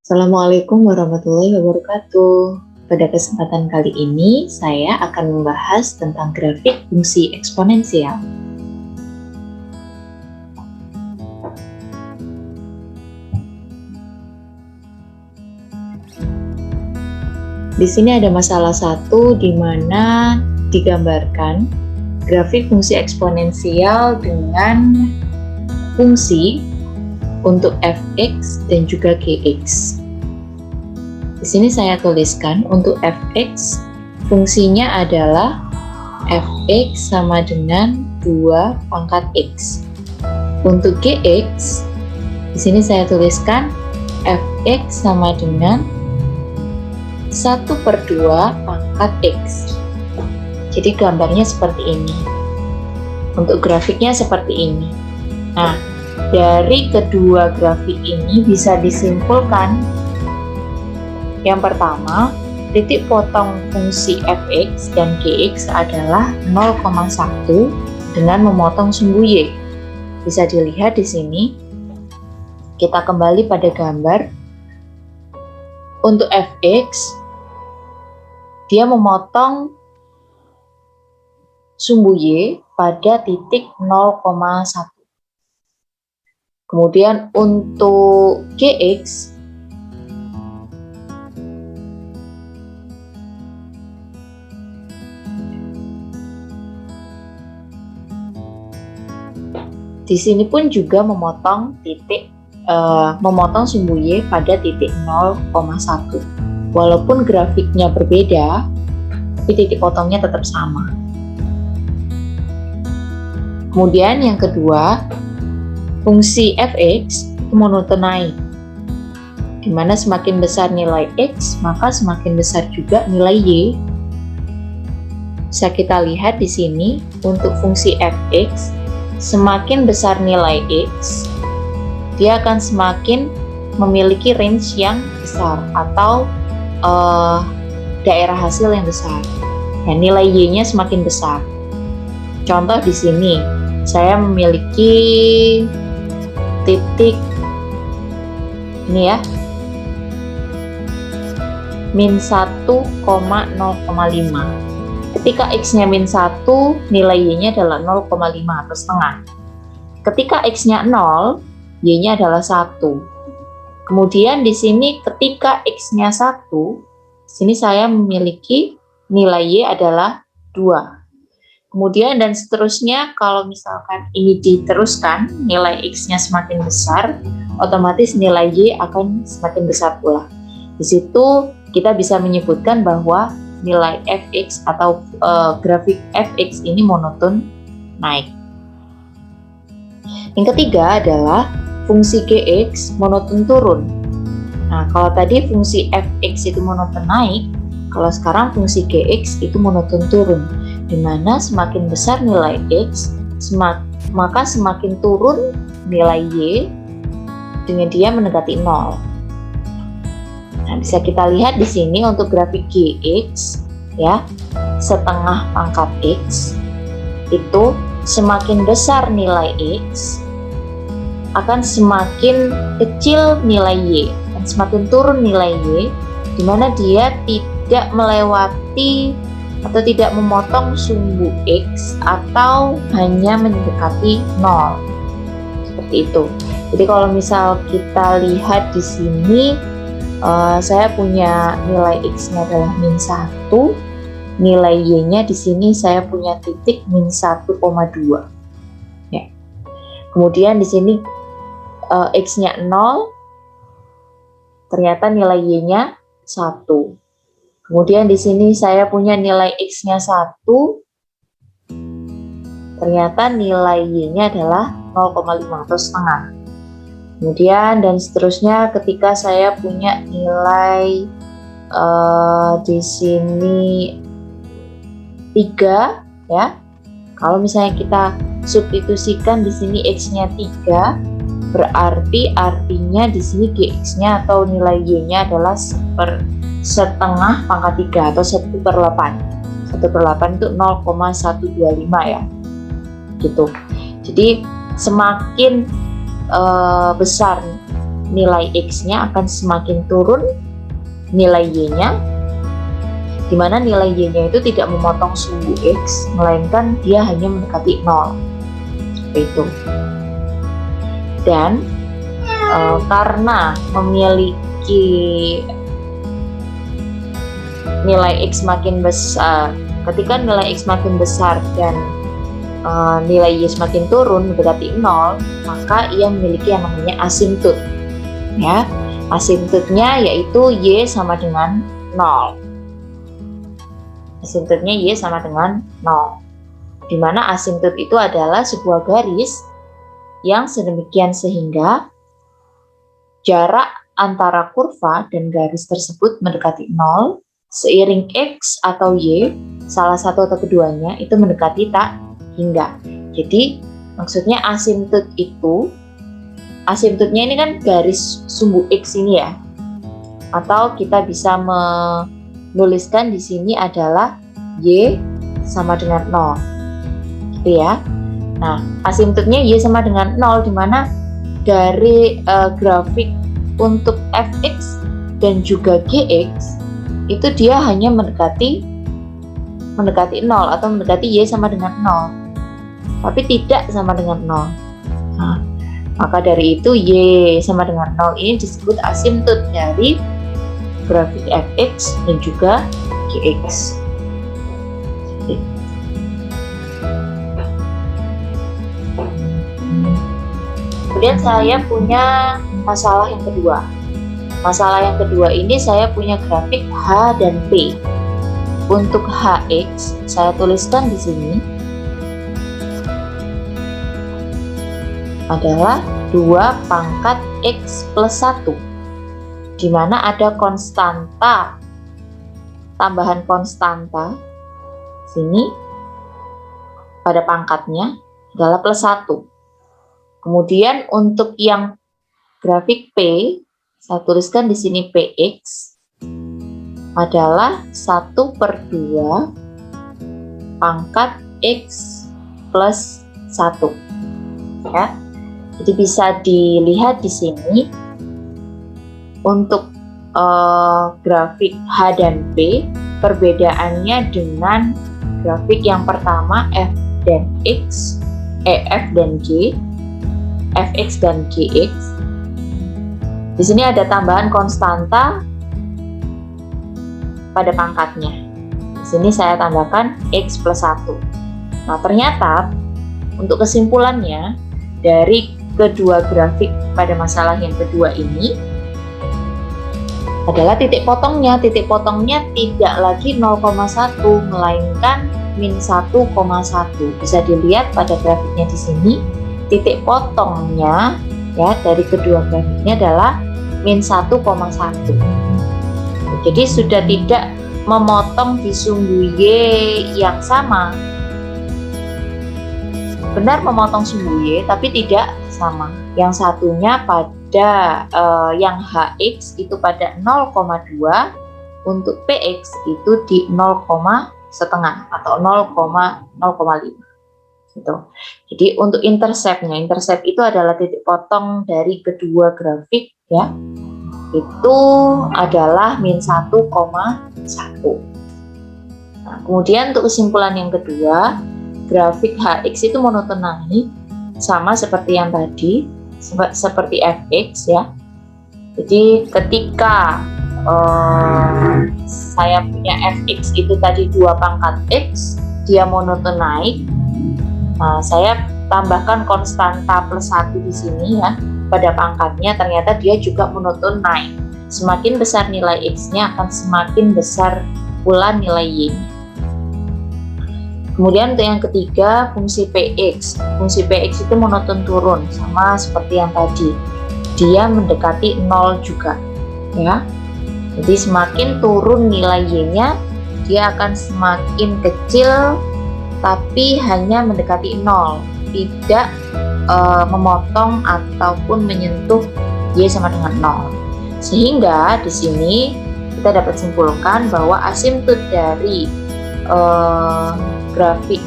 Assalamualaikum warahmatullahi wabarakatuh. Pada kesempatan kali ini, saya akan membahas tentang grafik fungsi eksponensial. Di sini ada masalah satu di mana digambarkan grafik fungsi eksponensial dengan fungsi untuk fx dan juga gx. Di sini saya tuliskan untuk fx fungsinya adalah fx sama dengan 2 pangkat x. Untuk gx di sini saya tuliskan fx sama dengan 1/2 pangkat x. Jadi gambarnya seperti ini. Untuk grafiknya seperti ini. Nah, dari kedua grafik ini bisa disimpulkan yang pertama, titik potong fungsi fx dan gx adalah 0,1 dengan memotong sumbu y. Bisa dilihat di sini. Kita kembali pada gambar. Untuk fx, dia memotong sumbu y pada titik 0,1. Kemudian untuk gx, di sini pun juga memotong sumbu y pada titik 0,1. Walaupun grafiknya berbeda, tapi titik potongnya tetap sama. Kemudian yang kedua, fungsi fx itu monoton naik, dimana semakin besar nilai x, maka semakin besar juga nilai y. Bisa kita lihat di sini untuk fungsi fx, semakin besar nilai x, dia akan semakin memiliki range yang besar atau daerah hasil yang besar. Dan nilai y-nya semakin besar. Contoh di sini, saya memiliki titik ini ya, min 1,0,5. Ketika x-nya min 1, nilai y-nya adalah 0,5 atau setengah. Ketika x-nya 0, y-nya adalah 1. Kemudian di sini ketika x-nya 1, sini saya memiliki nilai y adalah 2. Kemudian dan seterusnya, kalau misalkan ini diteruskan, nilai x-nya semakin besar, otomatis nilai y akan semakin besar pula. Di situ kita bisa menyebutkan bahwa nilai fx atau grafik fx ini monoton naik. Yang ketiga adalah fungsi gx monoton turun. Nah, kalau tadi fungsi fx itu monoton naik, kalau sekarang fungsi gx itu monoton turun. Di mana semakin besar nilai x, maka semakin turun nilai y dengan dia mendekati 0. Nah, bisa kita lihat di sini untuk grafik gx ya, setengah pangkat x itu semakin besar nilai x akan semakin kecil nilai y, dan semakin turun nilai y di mana dia tidak melewati atau tidak memotong sumbu x atau hanya mendekati 0. Seperti itu. Jadi kalau misal kita lihat di sini, saya punya nilai x-nya adalah min 1, nilai y-nya di sini saya punya titik min 1,2. Ya. Kemudian di sini x-nya 0, ternyata nilai y-nya 1. Kemudian di sini saya punya nilai x-nya 1, ternyata nilai y-nya adalah 0,5 atau setengah. Kemudian dan seterusnya ketika saya punya nilai di sini 3 ya. Kalau misalnya kita substitusikan di sini x-nya 3, berarti artinya di sini gx-nya atau nilai y-nya adalah setengah pangkat 3 atau 1/8. 1/8 itu 0,125 ya. Gitu. Jadi semakin besar nilai X-nya akan semakin turun nilai Y-nya, di mana nilai Y-nya itu tidak memotong sumbu X, melainkan dia hanya mendekati 0. Seperti itu. Dan karena memiliki nilai X makin besar, ketika nilai X makin besar dan nilai Y semakin turun mendekati 0, maka ia memiliki yang namanya asimptot. Ya, asimptotnya yaitu Y sama dengan 0. Asimptotnya Y sama dengan 0. Di mana asimptot itu adalah sebuah garis yang sedemikian sehingga jarak antara kurva dan garis tersebut mendekati 0 seiring X atau Y, salah satu atau keduanya itu mendekati tak hingga. Jadi maksudnya asimptot itu, asimptotnya ini kan garis sumbu X ini ya, atau kita bisa menuliskan di sini adalah Y sama dengan 0, gitu ya. Nah, asimptotnya Y sama dengan 0, di mana dari grafik untuk fx dan juga gx itu dia hanya mendekati 0 atau mendekati Y sama dengan 0, tapi tidak sama dengan 0. Nah, maka dari itu Y sama dengan 0 ini disebut asimptot dari grafik fx dan juga gx. Kemudian saya punya masalah yang kedua. Masalah yang kedua ini saya punya grafik H dan P. Untuk Hx saya tuliskan di sini adalah 2 pangkat X plus 1, di mana ada konstanta, tambahan konstanta sini pada pangkatnya adalah plus 1. Kemudian untuk yang grafik P, saya tuliskan di sini Px adalah 1/2 pangkat X plus 1. Ya. Jadi bisa dilihat di sini untuk grafik H dan P, perbedaannya dengan grafik yang pertama F dan X, F dan G, fx dan gx. Di sini ada tambahan konstanta pada pangkatnya. Di sini saya tambahkan X plus 1. Nah, ternyata untuk kesimpulannya dari kedua grafik pada masalah yang kedua ini adalah titik potongnya. Titik potongnya tidak lagi 0,1 melainkan min 1,1. Bisa dilihat pada grafiknya di sini, titik potongnya ya dari kedua grafiknya adalah min 1,1. Jadi sudah tidak memotong di sumbu Y yang sama. Benar memotong sumbu Y tapi tidak sama. Yang satunya pada yang Hx itu pada 0,2, untuk Px itu di 0,5 atau 0,5 gitu. Jadi untuk interceptnya, intercept itu adalah titik potong dari kedua grafik ya, itu adalah min 1,1. Nah, kemudian untuk kesimpulan yang kedua, grafik Hx itu monoton naik sama seperti yang tadi, seperti fx ya. Jadi ketika saya punya fx itu tadi 2 pangkat x, dia monoton naik. Nah, saya tambahkan konstanta plus 1 di sini ya pada pangkatnya, ternyata dia juga monoton naik. Semakin besar nilai x-nya akan semakin besar pula nilai y-nya. Kemudian untuk yang ketiga, fungsi px. Fungsi px itu monoton turun sama seperti yang tadi. Dia mendekati 0 juga ya. Jadi semakin turun nilai y-nya, dia akan semakin kecil tapi hanya mendekati 0, tidak memotong ataupun menyentuh y sama dengan 0. Sehingga di sini kita dapat simpulkan bahwa asimptot dari grafik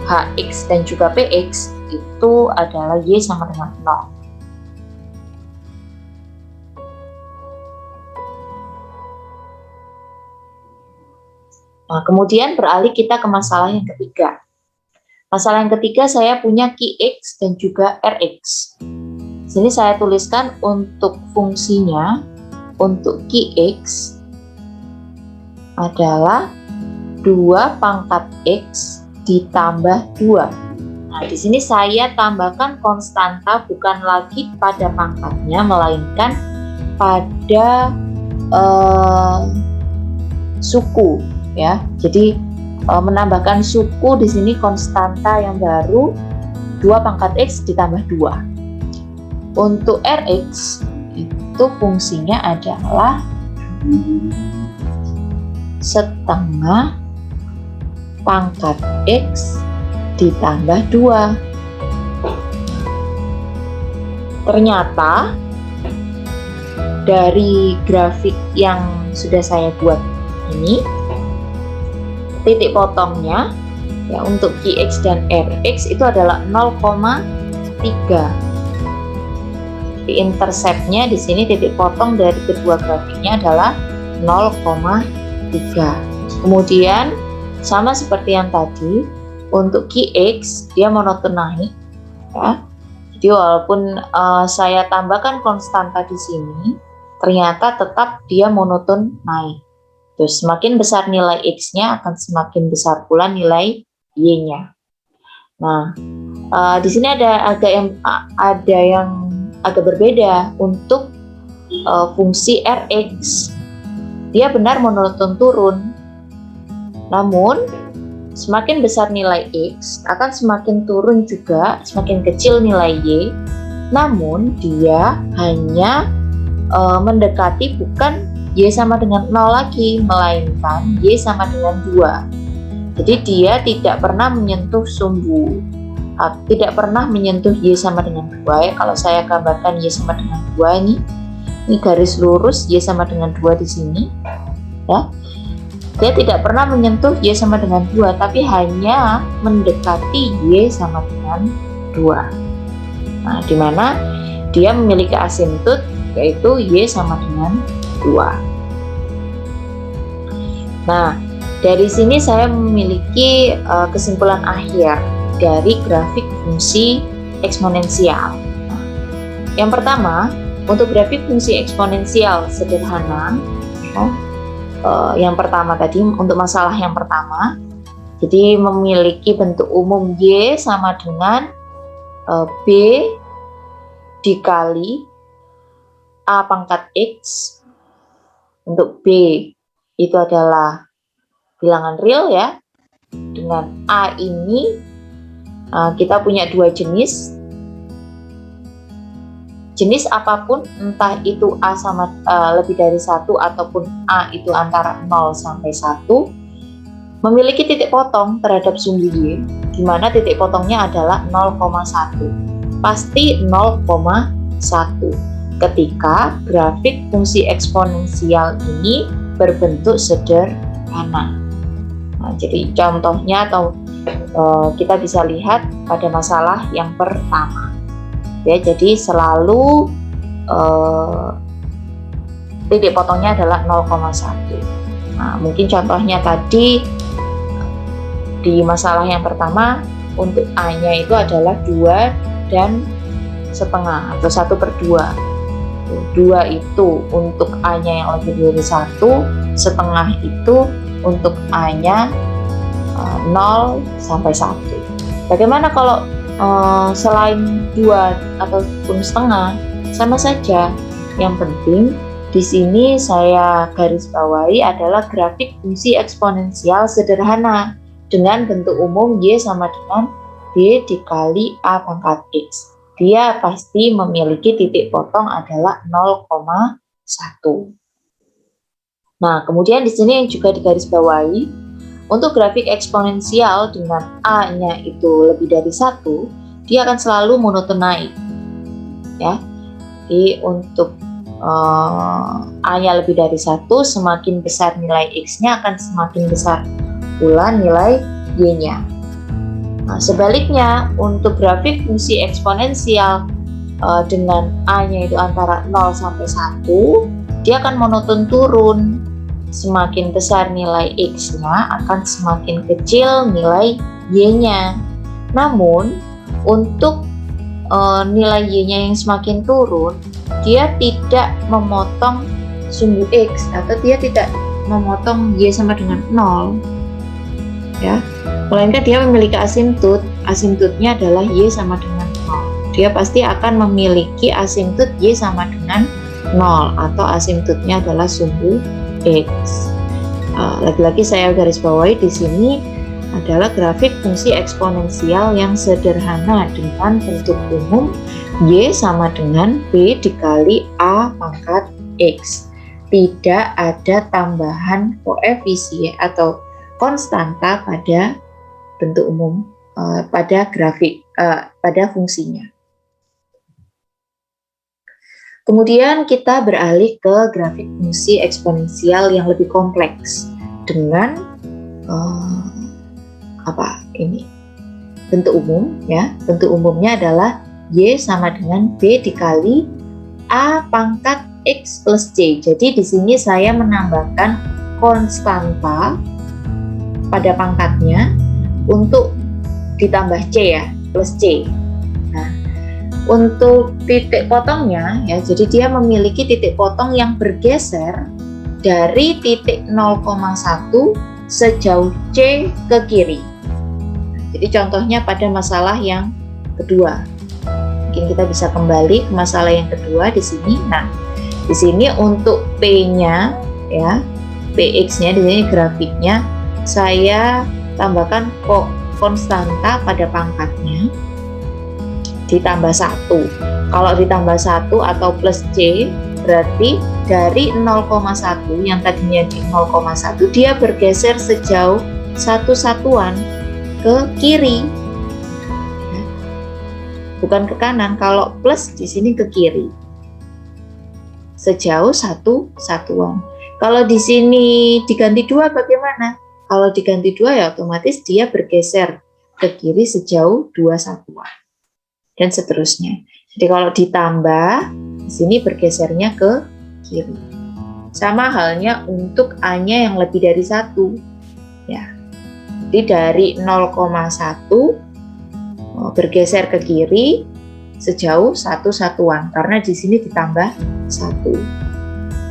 Hx dan juga Px itu adalah y sama dengan 0. Nah, kemudian beralih kita ke masalah yang ketiga. Masalah yang ketiga saya punya Qx dan juga Rx. Sini saya tuliskan untuk fungsinya, untuk Qx adalah 2 pangkat X ditambah 2. Nah, di sini saya tambahkan konstanta bukan lagi pada pangkatnya, melainkan pada suku, ya. Jadi menambahkan suku di sini konstanta yang baru 2 pangkat X ditambah 2. Untuk Rx itu fungsinya adalah setengah pangkat X ditambah 2. Ternyata dari grafik yang sudah saya buat ini, titik potongnya ya untuk Qx dan Rx itu adalah 0,3. Di interceptnya di sini titik potong dari kedua grafiknya adalah 0,3. Kemudian sama seperti yang tadi, untuk Qx dia monoton naik, ya. Jadi walaupun saya tambahkan konstanta di sini, ternyata tetap dia monoton naik. Terus semakin besar nilai X-nya akan semakin besar pula nilai Y-nya. Nah, di sini ada yang agak berbeda untuk fungsi Rx. Dia benar monoton turun. Namun semakin besar nilai X akan semakin turun juga, semakin kecil nilai Y. Namun dia hanya mendekati bukan Y sama dengan 0 lagi, melainkan Y sama dengan 2. Jadi dia tidak pernah menyentuh sumbu, tidak pernah menyentuh Y sama dengan 2 ya. Kalau saya gambarkan Y sama dengan 2 ini garis lurus Y sama dengan 2 di sini ya. Dia tidak pernah menyentuh Y sama dengan 2, tapi hanya mendekati Y sama dengan 2. Nah, di mana dia memiliki asimptot yaitu Y sama dengan 2. Nah, dari sini saya memiliki kesimpulan akhir dari grafik fungsi eksponensial. Nah, yang pertama, untuk grafik fungsi eksponensial sederhana, yang pertama tadi untuk masalah yang pertama, jadi memiliki bentuk umum Y sama dengan B dikali A pangkat X. Untuk B itu adalah bilangan real ya. Dengan A ini kita punya dua jenis. Jenis apapun, entah itu A sama lebih dari 1 ataupun A itu antara 0 sampai 1, memiliki titik potong terhadap sumbu Y, di mana titik potongnya adalah 0,1. Pasti 0,1 ketika grafik fungsi eksponensial ini berbentuk sederhana. Nah, jadi contohnya atau kita bisa lihat pada masalah yang pertama. Ya, jadi selalu titik potongnya adalah 0,1. Nah, mungkin contohnya tadi di masalah yang pertama untuk A-nya itu adalah 2 dan setengah atau 1/2. 2 itu untuk A-nya yang lebih dari 1, setengah itu untuk A-nya 0 sampai 1. Bagaimana kalau selain 2 ataupun setengah? Sama saja. Yang penting di sini saya garis bawahi adalah grafik fungsi eksponensial sederhana dengan bentuk umum Y sama dengan B dikali A pangkat X. Dia pasti memiliki titik potong adalah 0,1. Nah, kemudian di sini juga digaris bawahi untuk grafik eksponensial dengan A-nya itu lebih dari 1, dia akan selalu monoton naik. Ya. Jadi untuk A-nya lebih dari 1, semakin besar nilai X-nya akan semakin besar pula nilai Y-nya. Nah, sebaliknya untuk grafik fungsi eksponensial dengan A-nya itu antara 0 sampai 1, dia akan monoton turun. semakin besar nilai X-nya akan semakin kecil nilai Y-nya. Namun untuk nilai Y-nya yang semakin turun, dia tidak memotong sumbu X atau dia tidak memotong Y sama dengan 0, ya, melainkan dia memiliki asimptot. Asimptotnya adalah Y sama dengan 0. Dia pasti akan memiliki asimptot Y sama dengan 0 atau asimptotnya adalah sumbu X. Lagi-lagi saya garis bawahi di sini adalah grafik fungsi eksponensial yang sederhana dengan bentuk umum Y sama dengan B dikali A pangkat X. Tidak ada tambahan koefisien atau konstanta pada bentuk umum pada grafik pada fungsinya. Kemudian kita beralih ke grafik fungsi eksponensial yang lebih kompleks dengan bentuk umum, ya. Bentuk umumnya adalah Y sama dengan B dikali A pangkat X plus C. Jadi di sini saya menambahkan konstanta pada pangkatnya untuk ditambah C, ya, plus C. Nah, untuk titik potongnya, ya, jadi dia memiliki titik potong yang bergeser dari titik 0,1 sejauh C ke kiri. Jadi contohnya pada masalah yang kedua. Mungkin kita bisa kembali ke masalah yang kedua di sini. Nah, di sini untuk P-nya, ya, PX-nya di sini grafiknya saya tambahkan konstanta pada pangkatnya ditambah 1. Kalau ditambah 1 atau plus C, berarti dari 0,1 yang tadinya di 0,1 dia bergeser sejauh 1 satuan ke kiri, bukan ke kanan. Kalau plus di sini ke kiri sejauh 1 satuan. Kalau di sini diganti 2 bagaimana? Kalau diganti 2 ya otomatis dia bergeser ke kiri sejauh 2 satuan. Dan seterusnya. Jadi kalau ditambah, di sini bergesernya ke kiri. Sama halnya untuk A-nya yang lebih dari 1. Ya. Jadi dari 0,1 bergeser ke kiri sejauh 1 satuan karena di sini ditambah 1.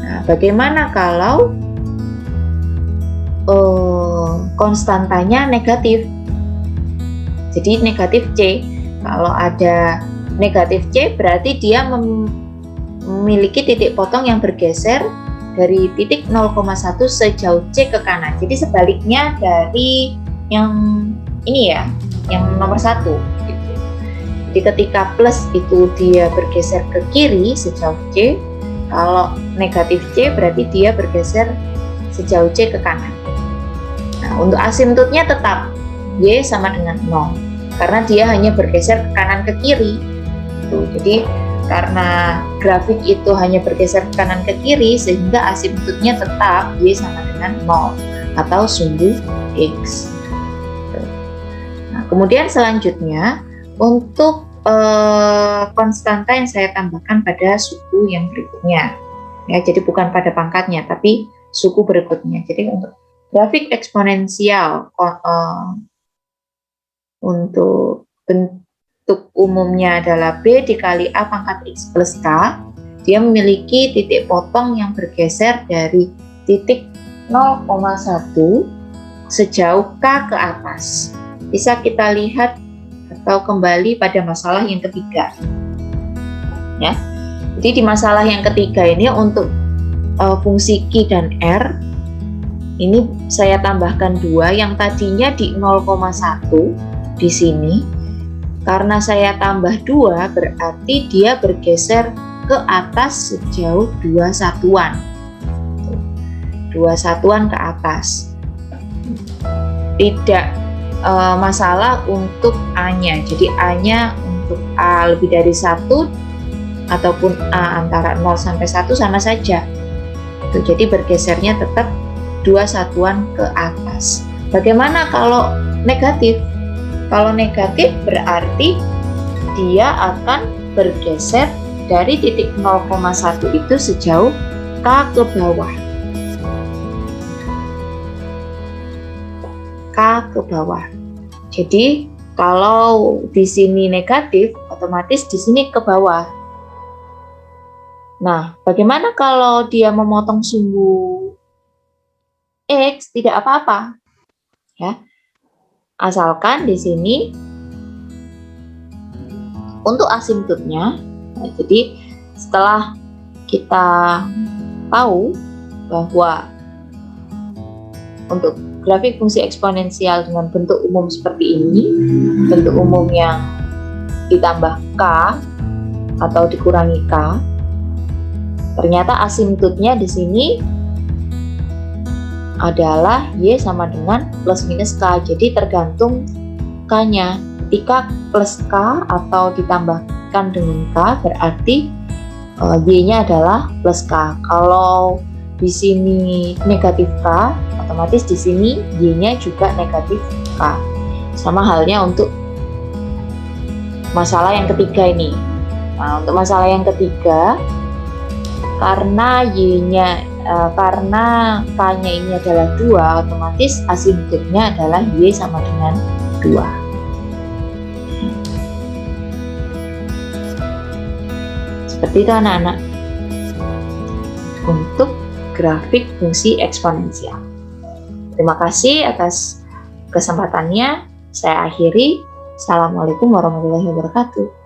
Nah, bagaimana kalau konstantanya negatif? Jadi negatif C. Kalau ada negatif C berarti dia memiliki titik potong yang bergeser dari titik 0,1 sejauh C ke kanan. Jadi sebaliknya dari yang ini, ya, yang nomor 1 gitu. Jadi ketika plus itu dia bergeser ke kiri sejauh C, kalau negatif C berarti dia bergeser sejauh C ke kanan. Nah, untuk asimptotnya tetap Y sama dengan 0 karena dia hanya bergeser ke kanan ke kiri. Jadi karena grafik itu hanya bergeser ke kanan ke kiri sehingga asimptotnya tetap Y sama dengan 0 atau sumbu X. Nah, kemudian selanjutnya untuk konstanta yang saya tambahkan pada suku yang berikutnya, ya, jadi bukan pada pangkatnya tapi suku berikutnya. Jadi untuk grafik eksponensial untuk bentuk umumnya adalah B dikali A pangkat X plus K. Dia memiliki titik potong yang bergeser dari titik 0,1 sejauh K ke atas. Bisa kita lihat atau kembali pada masalah yang ketiga, ya. Jadi di masalah yang ketiga ini untuk fungsi Q dan R ini saya tambahkan 2 yang tadinya di 0,1 di sini. Karena saya tambah 2 berarti dia bergeser ke atas sejauh 2 satuan. 2 satuan ke atas. Tidak masalah untuk A-nya. Jadi A-nya untuk A lebih dari 1 ataupun A antara 0 sampai 1 sama saja. Jadi bergesernya tetap 2 satuan ke atas. Bagaimana kalau negatif? Kalau negatif berarti dia akan bergeser dari titik 0,1 itu sejauh K ke bawah. K ke bawah. Jadi kalau di sini negatif, otomatis di sini ke bawah. Nah, bagaimana kalau dia memotong sumbu X? Tidak apa-apa, ya. Asalkan di sini untuk asimptotnya, jadi setelah kita tahu bahwa untuk grafik fungsi eksponensial dengan bentuk umum seperti ini, bentuk umum yang ditambah K atau dikurangi K, ternyata asimptotnya di sini adalah Y sama dengan plus minus K. Jadi tergantung K-nya. Ketika plus K atau ditambahkan dengan K, berarti Y-nya adalah plus K. Kalau di sini negatif K, otomatis di sini Y-nya juga negatif K. Sama halnya untuk masalah yang ketiga ini. Nah, untuk masalah yang ketiga, karena K-nya ini adalah 2, otomatis asimptotnya adalah Y sama dengan 2. Seperti itu anak-anak untuk grafik fungsi eksponensial. Terima kasih atas kesempatannya. Saya akhiri. Assalamualaikum warahmatullahi wabarakatuh.